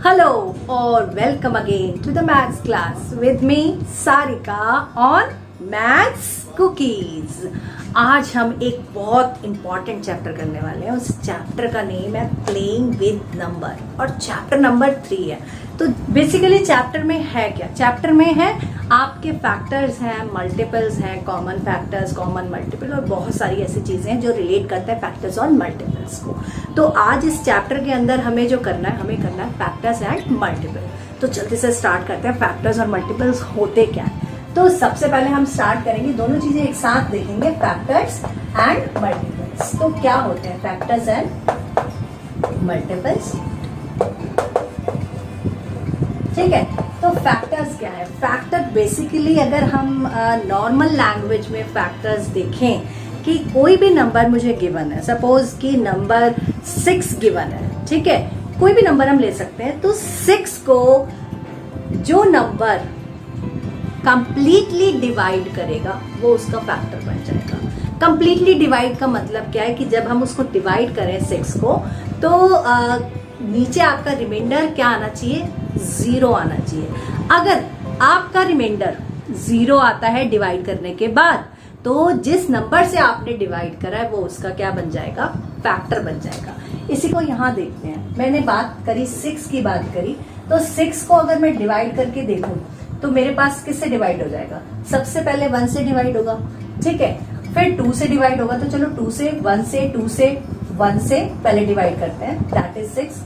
Hello or welcome again to the maths class with me Sarika on Maths Cookies। आज हम एक बहुत important chapter करने वाले हैं। उस चैप्टर का नेम है प्लेइंग विद नंबर और चैप्टर नंबर 3 है। तो बेसिकली चैप्टर में है क्या? चैप्टर में है आपके फैक्टर्स हैं, मल्टीपल्स हैं, कॉमन फैक्टर्स, कॉमन मल्टीपल और बहुत सारी ऐसी चीजें हैं जो रिलेट करते हैं फैक्टर्स और मल्टीपल्स को। तो आज इस चैप्टर के अंदर हमें जो करना है, हमें करना है फैक्टर्स एंड मल्टीपल। तो जल्दी से स्टार्ट करते हैं, फैक्टर्स और मल्टीपल्स होते क्या है। तो सबसे पहले हम स्टार्ट करेंगे, दोनों चीजें एक साथ देखेंगे, फैक्टर्स एंड मल्टीपल्स। तो क्या होते हैं फैक्टर्स एंड मल्टीपल्स? ठीक है, तो फैक्टर्स क्या है? फैक्टर बेसिकली अगर हम नॉर्मल लैंग्वेज में फैक्टर्स देखें कि कोई भी नंबर मुझे गिवन है, सपोज कि नंबर 6 गिवन है, ठीक है, कोई भी नंबर हम ले सकते हैं। तो 6 को जो नंबर कंप्लीटली डिवाइड करेगा वो उसका फैक्टर बन जाएगा। कंप्लीटली डिवाइड का मतलब क्या है कि जब हम उसको डिवाइड करें 6 को तो नीचे आपका रिमाइंडर क्या आना चाहिए? 0 आना चाहिए। अगर आपका रिमाइंडर 0 आता है डिवाइड करने के बाद, तो जिस नंबर से आपने डिवाइड करा है वो उसका क्या बन जाएगा? फैक्टर बन जाएगा। इसी को यहाँ देखते हैं। मैंने बात करी 6 की बात करी, तो 6 को अगर मैं डिवाइड करके देखूं तो मेरे पास किससे डिवाइड हो जाएगा? सबसे पहले 1 से डिवाइड होगा, ठीक है, फिर 2 से डिवाइड होगा। तो चलो 2 से 1 से 2 से 1 से पहले डिवाइड करते हैं, दैट इज 6।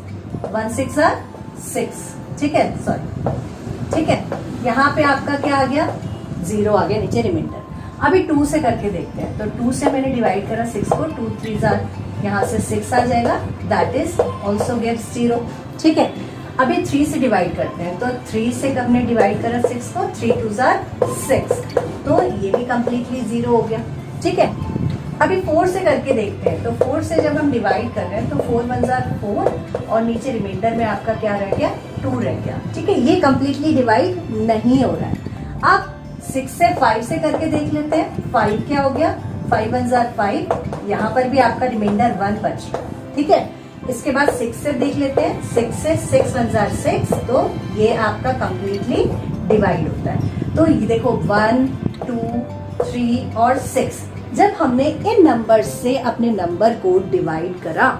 1 6 are 6, ठीक है, सॉरी, ठीक है। यहाँ पे आपका क्या आ गया? 0 आ गया नीचे रिमाइंडर। अभी 2 से करके देखते हैं। तो 2 से मैंने डिवाइड करा 6 को, 2 3 are, यहाँ से 6 आ जाएगा, दैट इज ऑल्सो गिव्स 0, ठीक है। अभी 3 से डिवाइड करते हैं। तो 3 से हमने डिवाइड करा 6 को, 3 2 are 6, तो ये भी कंप्लीटली 0 हो गया, ठीक है। अभी 4 से करके देखते हैं। तो 4 से जब हम डिवाइड कर रहे हैं तो 4 1 are 4 और नीचे रिमाइंडर में आपका क्या रह गया? 2 रह गया, ठीक है। ये कंप्लीटली डिवाइड नहीं हो रहा है। अब 6 से 5 से करके देख लेते हैं। 5 क्या हो गया? 5 1 are 5, यहाँ पर भी आपका रिमाइंडर 1 बच रहा है, ठीक है। इसके बाद 6 से देख लेते हैं। 6 से 6 1 are 6, तो ये आपका कंप्लीटली डिवाइड होता है। तो ये देखो 1 2 3 और 6, जब हमने इन नंबर से अपने नंबर को डिवाइड करा,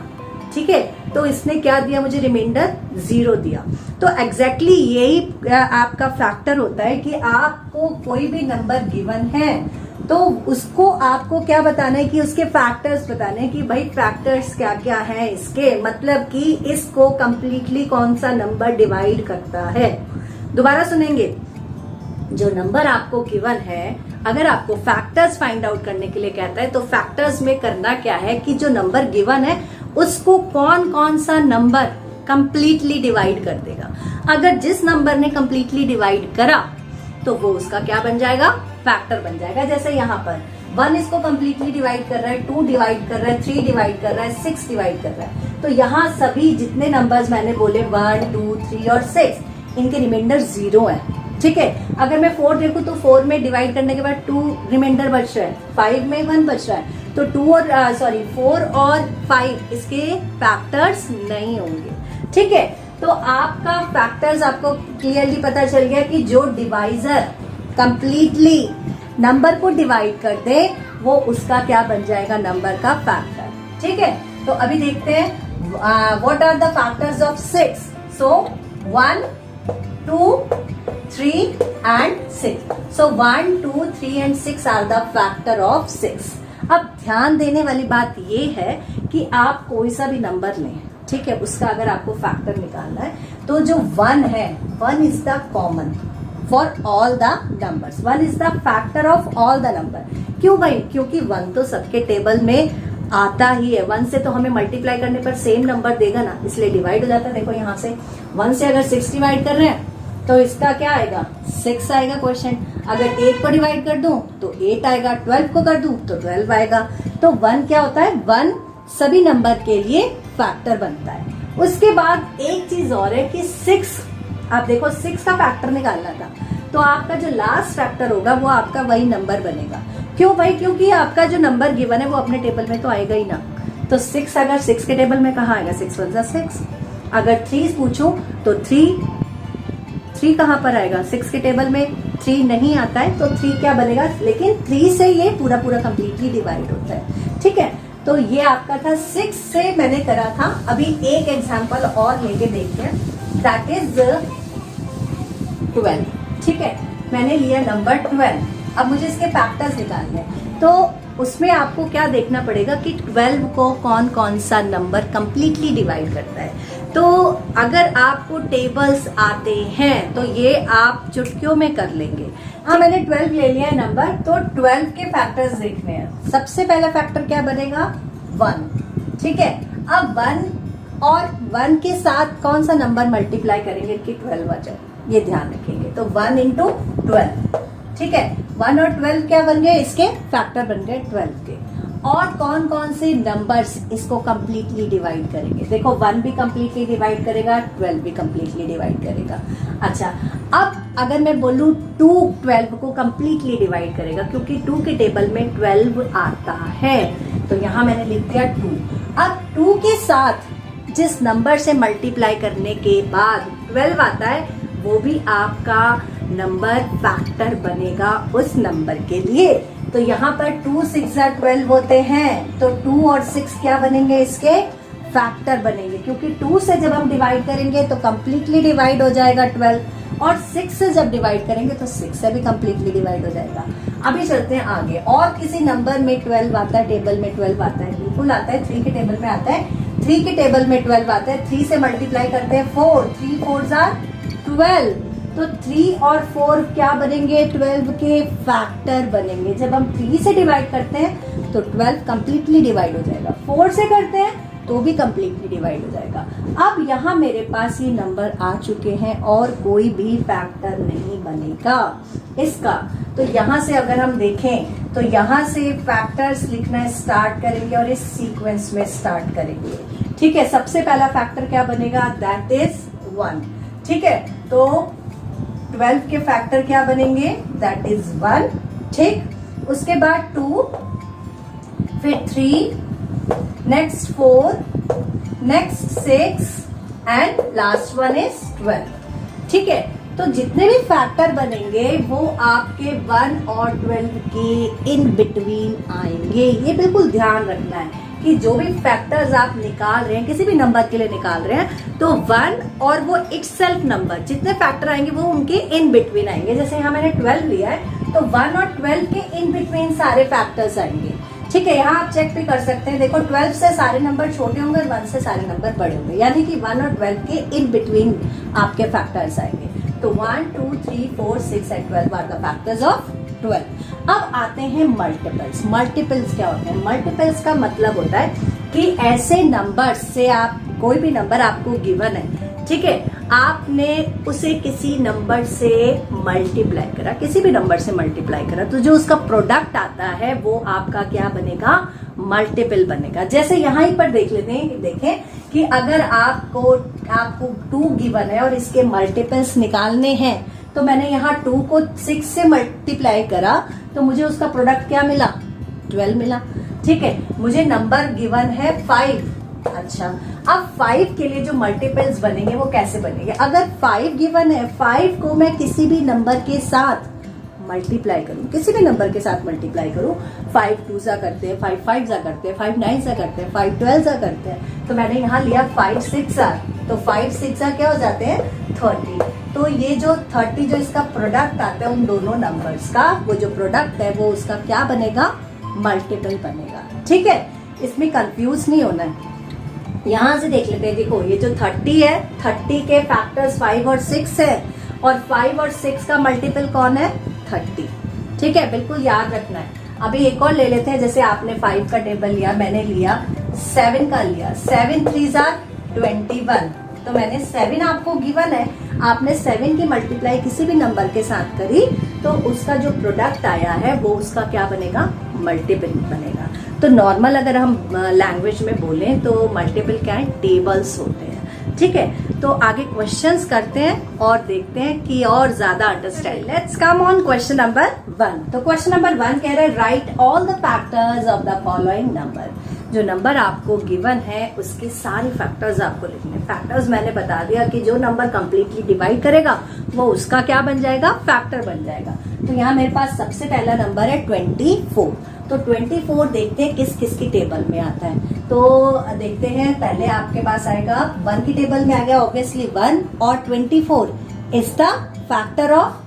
ठीक है, तो इसने क्या दिया मुझे? रिमाइंडर 0 दिया। तो एग्जैक्टली यही आपका फैक्टर होता है कि आपको कोई भी नंबर गिवन है तो उसको आपको क्या बताना है कि उसके फैक्टर्स बताने हैं कि भाई फैक्टर्स क्या क्या हैं इसके, मतलब कि इसको कंप्लीटली कौन सा नंबर डिवाइड करता है। दोबारा सुनेंगे, जो नंबर आपको गिवन है, अगर आपको फैक्टर्स फाइंड आउट करने के लिए कहता है तो फैक्टर्स में करना क्या है कि जो नंबर गिवन है उसको कौन कौन सा नंबर कंप्लीटली डिवाइड कर देगा। अगर जिस नंबर ने कंप्लीटली डिवाइड करा तो वो उसका क्या बन जाएगा? फैक्टर बन जाएगा। जैसे यहाँ पर 1 इसको कंप्लीटली डिवाइड कर रहा है, 2 डिवाइड कर रहा है, 3 डिवाइड कर रहा है, 6 डिवाइड कर रहा है। तो यहाँ सभी जितने नंबर्स मैंने बोले 1 2 3 और 6, इनके रिमाइंडर 0 है, ठीक है। अगर मैं 4 देखूं तो 4 में डिवाइड करने के बाद 2 रिमाइंडर बच रहा है, 5 में 1 बच रहा है। तो 4 और 5 इसके फैक्टर्स नहीं होंगे, ठीक है। तो आपका फैक्टर्स आपको क्लियरली पता चल गया कि जो डिवाइजर कंप्लीटली नंबर को डिवाइड कर दे वो उसका क्या बन जाएगा? नंबर का फैक्टर, ठीक है। तो अभी देखते हैं what are the factors of 6। So 1 2 3 and 6. So 1 2 3 and 6 are the factor of 6. अब ध्यान देने वाली बात ये है कि आप कोई सा भी नंबर लें, ठीक है, उसका अगर आपको फैक्टर निकालना है तो जो 1 है, 1 is the common for all the numbers. 1 is the factor of all the number. क्यों भाई? क्योंकि 1 तो सबके टेबल में आता ही है। 1 से तो हमें मल्टीप्लाई करने पर सेम नंबर देगा ना, इसलिए डिवाइड हो जाता है। देखो यहाँ से 1 से अगर 6 डिवाइड कर रहे हैं तो इसका क्या आएगा? 6 आएगा क्वेश्चन। अगर 8 को डिवाइड कर दूं तो 8 आएगा, 12 को कर दूं तो 12 आएगा। तो 1 क्या होता है? 1 सभी नंबर के लिए फैक्टर बनता है। उसके बाद एक चीज और है कि 6, आप देखो 6 का फैक्टर निकालना था तो आपका जो लास्ट फैक्टर होगा वो आपका वही नंबर बनेगा। क्यों भाई? क्योंकि आपका जो नंबर गिवन है वो अपने टेबल में तो आएगा ही ना। तो 6 अगर 6 के टेबल में कहाँ आएगा? 6 1 6, अगर 3 पूछूं तो 3 कहाँ पर आएगा? 6 के टेबल में 3 नहीं आता है, तो 3 क्या बनेगा? लेकिन 3 से ये पूरा कंप्लीटली डिवाइड होता है। ठीक है, तो ये आपका था 6 से मैंने करा था। अभी एक एग्जांपल और लेके देखते हैं, दैट इज 12। ठीक है, मैंने लिया नंबर 12। अब मुझे इसके फैक्टर्स निकालने हैं, तो उसमें आपको क्या देखना पड़ेगा कि 12 को कौन कौन सा नंबर कंप्लीटली डिवाइड करता है। तो अगर आपको टेबल्स आते हैं तो ये आप चुटकियों में कर लेंगे। हाँ, मैंने 12 ले लिया है नंबर, तो 12 के फैक्टर्स देखने हैं। सबसे पहला फैक्टर क्या बनेगा? 1। ठीक है, अब 1 और 1 के साथ कौन सा नंबर मल्टीप्लाई करेंगे कि 12 आ जाए, ये ध्यान रखेंगे। तो 1 इंटू 12। ठीक है, 1 और 12 क्या बन गए? इसके फैक्टर बन गए 12 के। और कौन कौन से नंबर्स इसको कंप्लीटली डिवाइड करेंगे? देखो, 1 भी कंप्लीटली डिवाइड करेगा, 12 भी कंप्लीटली डिवाइड करेगा। अच्छा, अब अगर मैं बोलूं 2 12 को कंप्लीटली डिवाइड करेगा, क्योंकि 2 के टेबल में 12 आता है, तो यहां मैंने लिख दिया 2। अब 2 के साथ जिस नंबर से मल्टीप्लाई करने के बाद 12 आता है, वो भी आपका नंबर फैक्टर बनेगा उस नंबर के लिए। तो यहाँ पर 2 6 12 होते हैं, तो 2 और 6 क्या बनेंगे? इसके फैक्टर बनेंगे, क्योंकि 2 से जब हम डिवाइड करेंगे तो कंप्लीटली डिवाइड हो जाएगा 12, और 6 से जब डिवाइड करेंगे तो 6 से भी कंप्लीटली डिवाइड हो जाएगा। अभी चलते हैं आगे। और किसी नंबर में 12 आता है, टेबल में 12 आता है, बिल्कुल आता है। 3 के टेबल में आता है, 3 के टेबल में 12 आता है। 3 से मल्टीप्लाई करते हैं 4, 3 4s are 12, तो 3 और 4 क्या बनेंगे? 12 के फैक्टर बनेंगे। जब हम 3 से डिवाइड करते हैं तो 12 कंप्लीटली डिवाइड हो जाएगा, 4 से करते हैं तो भी कंप्लीटली डिवाइड हो जाएगा। अब यहाँ मेरे पास ये नंबर आ चुके हैं और कोई भी फैक्टर नहीं बनेगा इसका। तो यहाँ से अगर हम देखें तो यहाँ से फैक्टर्स लिखना स्टार्ट करेंगे और इस सीक्वेंस में स्टार्ट करेंगे। ठीक है, सबसे पहला फैक्टर क्या बनेगा? That is 1। ठीक है, तो 12 के फैक्टर क्या बनेंगे? That is 1। ठीक, उसके बाद 2, फिर 3, next 4, next 6 and last one is 12। ठीक है, तो जितने भी फैक्टर बनेंगे वो आपके 1 और 12 के इन बिटवीन आएंगे। ये बिल्कुल ध्यान रखना है कि जो भी फैक्टर्स आप निकाल रहे हैं, किसी भी नंबर के लिए निकाल रहे हैं, तो 1 और वो इटसेल्फ नंबर जितने फैक्टर आएंगे वो उनके इन बिटवीन आएंगे। जैसे यहाँ मैंने 12 लिया है, तो 1 और 12 के इन बिटवीन सारे फैक्टर्स आएंगे। ठीक है, यहाँ आप चेक भी कर सकते हैं। देखो, 12 से सारे नंबर छोटे होंगे, 1 से सारे नंबर बड़े होंगे, यानी कि 1 और 12 के इन बिटवीन आपके फैक्टर्स आएंगे। तो 1 2 3 4 6 and 12 are the factors of 12। अब आते हैं मल्टीपल्स। मल्टीपल्स क्या होते हैं? मल्टीपल्स का मतलब होता है कि ऐसे नंबर से आप, कोई भी नंबर आपको गिवन है, ठीक है, आपने उसे किसी नंबर से मल्टीप्लाई करा, किसी भी नंबर से मल्टीप्लाई करा, तो जो उसका प्रोडक्ट आता है वो आपका क्या बनेगा? मल्टीपल बनेगा। जैसे यहाँ ही पर देख लेते हैं, देखें कि अगर आपको 2 गिवन है और इसके मल्टीपल्स निकालने हैं, तो मैंने यहाँ 2 को 6 से मल्टीप्लाई करा, तो मुझे उसका प्रोडक्ट क्या मिला? 12 मिला। ठीक है, मुझे नंबर गिवन है 5। अच्छा, अब 5 के लिए जो मल्टीपल्स बनेंगे वो कैसे बनेंगे? अगर 5 गिवन है, 5 को मैं किसी भी नंबर के साथ मल्टीप्लाई करूं, किसी भी नंबर के साथ मल्टीप्लाई करूं, 5 2 करते हैं, 5 5 करते हैं, 5 9 करते हैं, 5 12 करते हैं, तो मैंने यहाँ लिया 5 6, तो 5 6 क्या हो जाते हैं? 30। तो ये जो 30 जो इसका प्रोडक्ट आता है उन दोनों नंबर्स का, वो जो प्रोडक्ट है वो उसका क्या बनेगा? मल्टीपल बनेगा। ठीक है, इसमें कंफ्यूज नहीं होना है। यहाँ से देख लेते हैं, देखो ये जो 30 है, 30 के फैक्टर्स 5 और 6 है, और 5 और 6 का मल्टीपल कौन है? 30। ठीक है, बिल्कुल याद रखना है। अभी एक और ले लेते हैं, जैसे आपने 5 का टेबल लिया, मैंने लिया 7 का लिया, 7 3s are 21, तो मैंने 7 आपको गिवन है, आपने 7 की मल्टीप्लाई किसी भी नंबर के साथ करी, तो उसका जो प्रोडक्ट आया है वो उसका क्या बनेगा? मल्टीपल बनेगा। तो नॉर्मल अगर हम लैंग्वेज में बोलें तो मल्टीपल क्या है? टेबल्स होते हैं। ठीक है, तो आगे क्वेश्चंस करते हैं और देखते हैं कि और ज्यादा understand. Let's come on question number 1। तो क्वेश्चन नंबर 1 कह रहा है, right all the factors of the following number. जो नंबर आपको गिवन है उसके सारे फैक्टर्स आपको लिखने हैं। फैक्टर्स मैंने बता दिया कि जो नंबर कंप्लीटली डिवाइड करेगा वो उसका क्या बन जाएगा, फैक्टर बन जाएगा। तो यहाँ मेरे पास सबसे पहला नंबर है 24। तो 24 देखते हैं किस किस की टेबल में आता है। तो देखते हैं, पहले आपके पास आएगा 1 की टेबल में आ गया ऑब्वियसली 1, और 24 is the factor of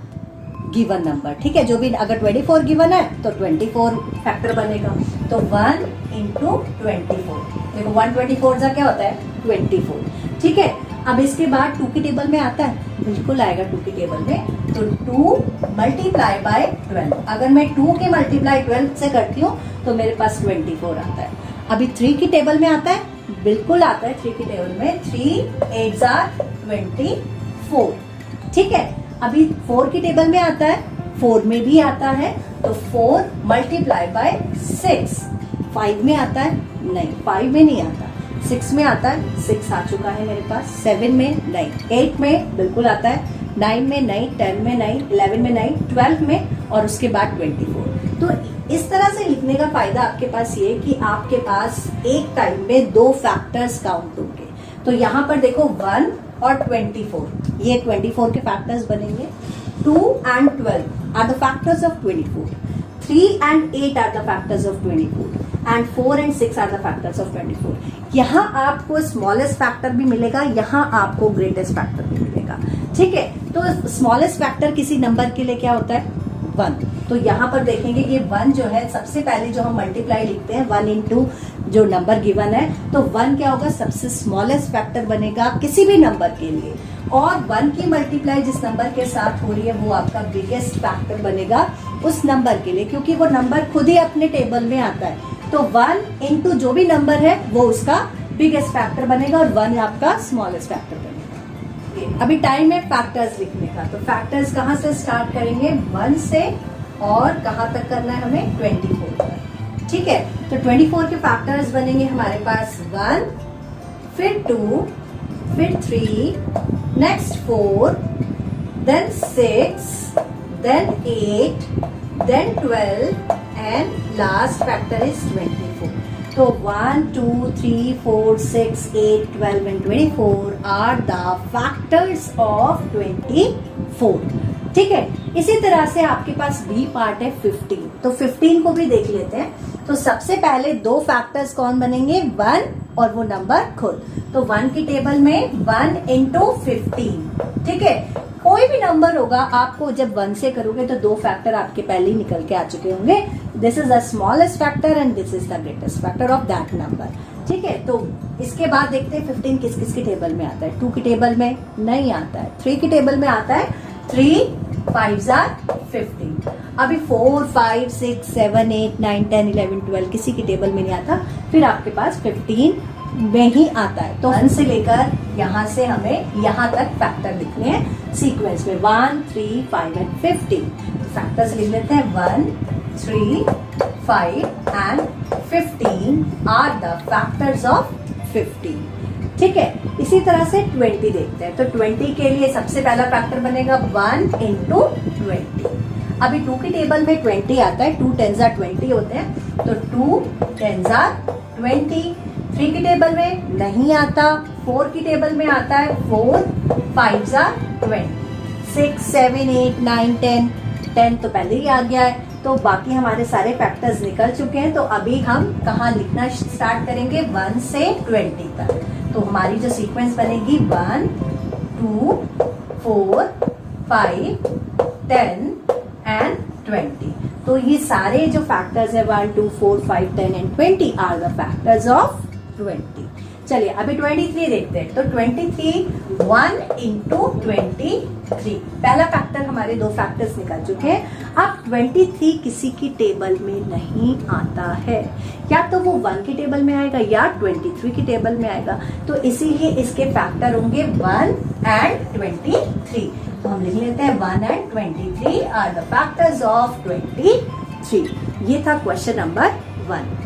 given number. ठीक है, जो भी अगर 24 गिवन है तो 24 फैक्टर बनेगा। तो 1 इंटू 24, देखो 124 का क्या होता है 24। ठीक है, अब इसके बाद 2 की टेबल में आता है, बिल्कुल आएगा 2 की टेबल में। तो 2 मल्टीप्लाई बाय 12, अगर मैं 2 के मल्टीप्लाई 12 से करती हूँ तो मेरे पास 24 आता है। अभी 3 की टेबल में आता है, बिल्कुल आता है 3 की टेबल में, 3 8 are 24। ठीक है, अभी 4 की टेबल में आता है, 4 में भी आता है, तो 4 मल्टीप्लाई बाय 6। 5 में आता है, नहीं 5 में नहीं आता, 6 में आता है, 6 आ चुका है मेरे पास, 7 में नहीं, 8 में बिल्कुल आता है, 9 में नहीं, 10 में नहीं, 11 में नहीं, 12 में, और उसके बाद 24। तो इस तरह से लिखने का फायदा आपके पास ये कि आपके पास एक टाइम में 2 फैक्टर्स काउंट होंगे। तो यहाँ पर देखो 1 और 24, ये 24 के फैक्टर्स बनेंगे। 2 and 12 are the factors of 24. 3 and 8 are the factors of 24. And 4 and 6 are the factors of 24. यहाँ आपको स्मॉलेस्ट फैक्टर भी मिलेगा, यहाँ आपको ग्रेटेस्ट फैक्टर भी मिलेगा। ठीक है, तो स्मॉलेस्ट फैक्टर किसी नंबर के लिए क्या होता है 1। तो यहाँ पर देखेंगे ये 1 जो है सबसे पहले जो हम मल्टीप्लाई लिखते हैं 1 इंटू जो नंबर गिवन है, तो 1 क्या होगा, सबसे स्मॉलेस्ट फैक्टर बनेगा किसी भी नंबर के लिए। और 1 की मल्टीप्लाई जिस नंबर के साथ हो रही है वो आपका बिगेस्ट फैक्टर बनेगा उस नंबर के लिए, क्योंकि वो नंबर खुद ही अपने टेबल में आता है। तो 1 इंटू जो भी नंबर है वो उसका बिगेस्ट फैक्टर बनेगा और 1 आपका स्मॉलेस्ट फैक्टर बनेगा। अभी टाइम है फैक्टर्स लिखने का। तो फैक्टर्स कहाँ से स्टार्ट करेंगे, 1 से, और कहाँ तक करना है हमें 24 तक। ठीक है, तो 24 के फैक्टर्स बनेंगे हमारे पास 1, फिर 2, फिर 3, next 4, then 6, then 8, then 12 and last factor is 24। तो 1, 2, 3, 4, 6, 8, 12 and 24 are the factors of 24। ठीक है, इसी तरह से आपके पास बी पार्ट है 15। तो 15 को भी देख लेते हैं। तो सबसे पहले 2 फैक्टर्स कौन बनेंगे, 1 और वो नंबर खुद। तो 1 की टेबल में 1 इंटू 15। ठीक है, कोई भी नंबर होगा आपको जब 1 से करोगे तो 2 फैक्टर आपके पहले ही निकल के आ चुके होंगे। This is the smallest factor and this is the greatest factor of that number. ठीक है, तो इसके बाद देखते हैं 15 किस किस की टेबल में आता है। 2 की टेबल में नहीं आता है, 3 की टेबल में आता है, 3 5s are 15। अभी 4, 5, 6, 7, 8, 9, 10, 11, 12 किसी की टेबल में नहीं आता। फिर आपके पास 15 में ही आता है। तो 1 से लेकर यहाँ से हमें यहाँ तक फैक्टर लिखने हैं सीक्वेंस में, 1, 3, 5 एंड 15। फैक्टर्स लिख लेते हैं, 1, 3, 5 and 15 are the factors of 15। ठीक है, इसी तरह से 20 देखते हैं। तो 20 के लिए सबसे पहला फैक्टर बनेगा 1 इंटू 20। अभी 2 की टेबल में 20 आता है, 2 10s are 20 होते हैं, तो 2 10s are 20। 3 की टेबल में नहीं आता, 4 की टेबल में आता है, 4 5s are 20। 6, 7, 8, 9, 10, 10 तो पहले ही आ गया है। तो बाकी हमारे सारे फैक्टर्स निकल चुके हैं। तो अभी हम कहाँ लिखना स्टार्ट करेंगे, 1 से 20 तक। तो हमारी जो सीक्वेंस बनेगी 1, 2, 4, 5, 10 एंड 20। तो ये सारे जो फैक्टर्स है 1, 2, 4, 5, 10 and 20 are the factors of 20। चलिए अभी 23 देखते हैं। तो 23 1 इंटू 23, पहला फैक्टर हमारे 2 फैक्टर्स निकल चुके हैं। अब 23 किसी की टेबल में नहीं आता है, या तो वो 1 की टेबल में आएगा या 23 की टेबल में आएगा। तो इसीलिए इसके फैक्टर होंगे 1 एंड 23। तो हम लिख लेते हैं 1 and 23 are the factors of 23। ये था क्वेश्चन नंबर 1।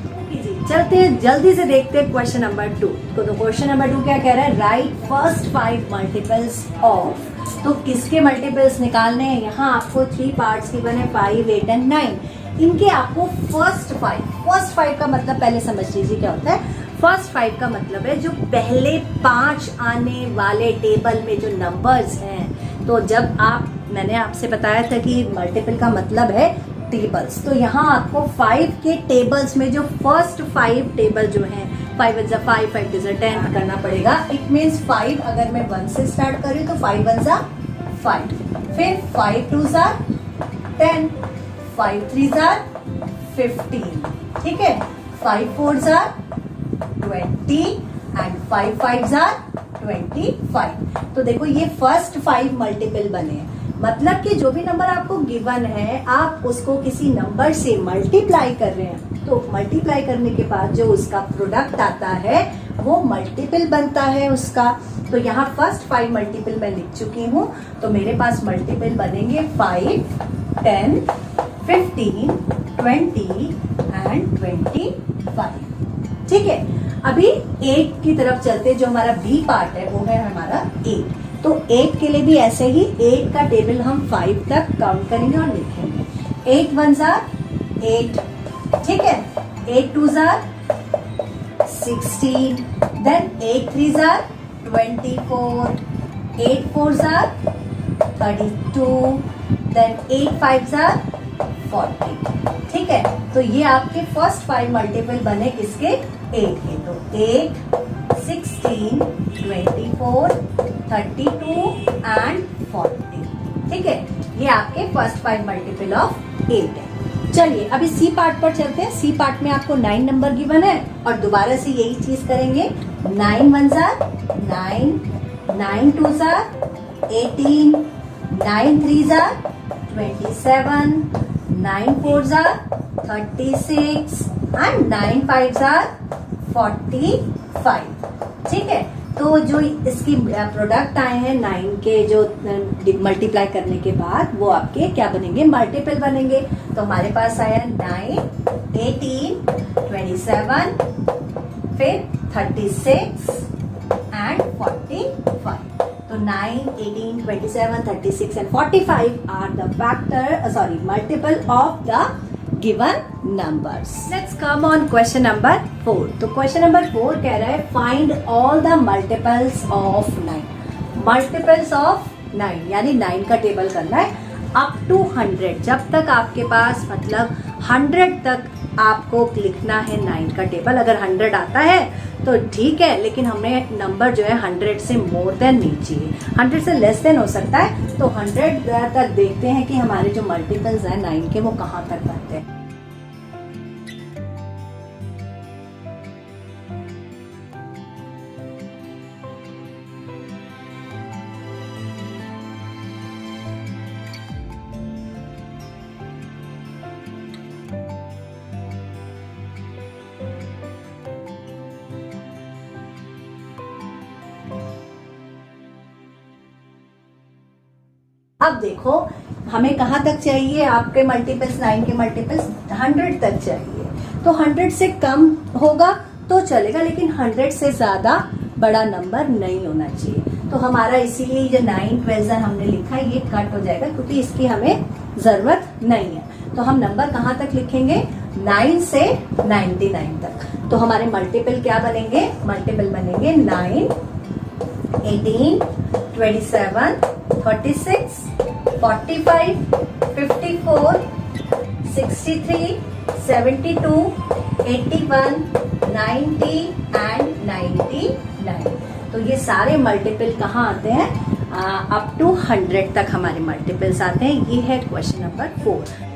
चलते हैं जल्दी से देखते हैं क्वेश्चन नंबर 2 को। तो क्वेश्चन नंबर 2 क्या कह रहा है, राइट फर्स्ट 5 मल्टीपल्स ऑफ। तो किसके मल्टीपल्स निकालने हैं, यहाँ आपको 3 पार्ट्स गिवन है, 5, 8 एंड 9। इनके आपको फर्स्ट 5 फर्स्ट 5 का मतलब पहले समझ लीजिए क्या होता है। फर्स्ट 5 का मतलब है जो पहले 5 आने वाले टेबल में जो नंबर्स हैं। तो जब मैंने आपसे बताया था कि मल्टीपल का मतलब है टेबल्स, तो यहाँ आपको 5 के टेबल्स में जो फर्स्ट 5 टेबल जो हैं, 5 1 5, 5 2 10 करना पड़ेगा। इट मीन्स 5 अगर मैं 1 से स्टार्ट करूँ तो 5 1 5, फिर 5 2 10, 5 3 15, ठीक है, 5 4 20 एंड 5 5 25। तो देखो ये फर्स्ट 5 मल्टीपल बने हैं, मतलब कि जो भी नंबर आपको गिवन है आप उसको किसी नंबर से मल्टीप्लाई कर रहे हैं, तो मल्टीप्लाई करने के बाद जो उसका प्रोडक्ट आता है वो मल्टीपल बनता है उसका। तो यहाँ फर्स्ट 5 मल्टीपल मैं लिख चुकी हूँ, तो मेरे पास मल्टीपल बनेंगे 5 10 15 20 एंड 25, ठीक है। अभी 8 की तरफ चलते, जो हमारा बी पार्ट है वो है हमारा 8। तो 8 के लिए भी ऐसे ही 8 का टेबल हम 5 तक काउंट करेंगे और लिखेंगे। 8 1 8, ठीक है, 8 2 16, देन 8 3 24, 8 4 32, देन 8 5 40, ठीक है। तो ये आपके फर्स्ट 5 मल्टीपल बने किसके, 8 के। तो 8 16 24 32 एंड 40, ठीक है। ये आपके फर्स्ट 5 मल्टीपल ऑफ 8 है। चलिए अभी सी पार्ट पर चलते हैं। सी पार्ट में आपको 9 नंबर गिवन है और दोबारा से यही चीज करेंगे। 9 1 9, 9 2 18, 9 3 27, 9 4 36 एंड 9 5 45, ठीक है। तो जो इसकी प्रोडक्ट आए हैं 9 के, जो मल्टीप्लाई करने के बाद वो आपके क्या बनेंगे, मल्टीपल बनेंगे। तो हमारे पास आया 9 18 27, फिर 36 एंड 45। तो 9 18 27 36 and 45 are the factor multiple of the given numbers. Let's come on question number 4. तो question number 4 कह रहा है find all the multiples of 9. Multiples of 9 यानी 9 का टेबल करना है up to 100। जब तक आपके पास मतलब 100 तक आपको लिखना है 9 का टेबल। अगर 100 आता है तो ठीक है, लेकिन हमें नंबर जो है 100 से मोर देन नहीं चाहिए, 100 से लेस देन हो सकता है। तो 100 तक देखते हैं कि हमारे जो मल्टीपल्स हैं 9 के वो कहाँ तक बनते हैं। अब देखो हमें कहाँ तक चाहिए, आपके मल्टीपल्स 9 के मल्टीपल्स 100 तक चाहिए। तो 100 से कम होगा तो चलेगा, लेकिन 100 से ज्यादा बड़ा नंबर नहीं होना चाहिए। तो हमारा इसीलिए ये 9 12 हमने लिखा है, ये कट हो जाएगा क्योंकि इसकी हमें जरूरत नहीं है। तो हम नंबर कहाँ तक लिखेंगे, 9 से 99 तक। तो हमारे मल्टीपल क्या बनेंगे, मल्टीपल बनेंगे 9 18 27 36 45 54 63 72 81 90 एंड 99। तो ये सारे मल्टीपल कहाँ आते हैं, अप टू 100 तक हमारे मल्टीपल्स आते हैं। ये है क्वेश्चन नंबर 4।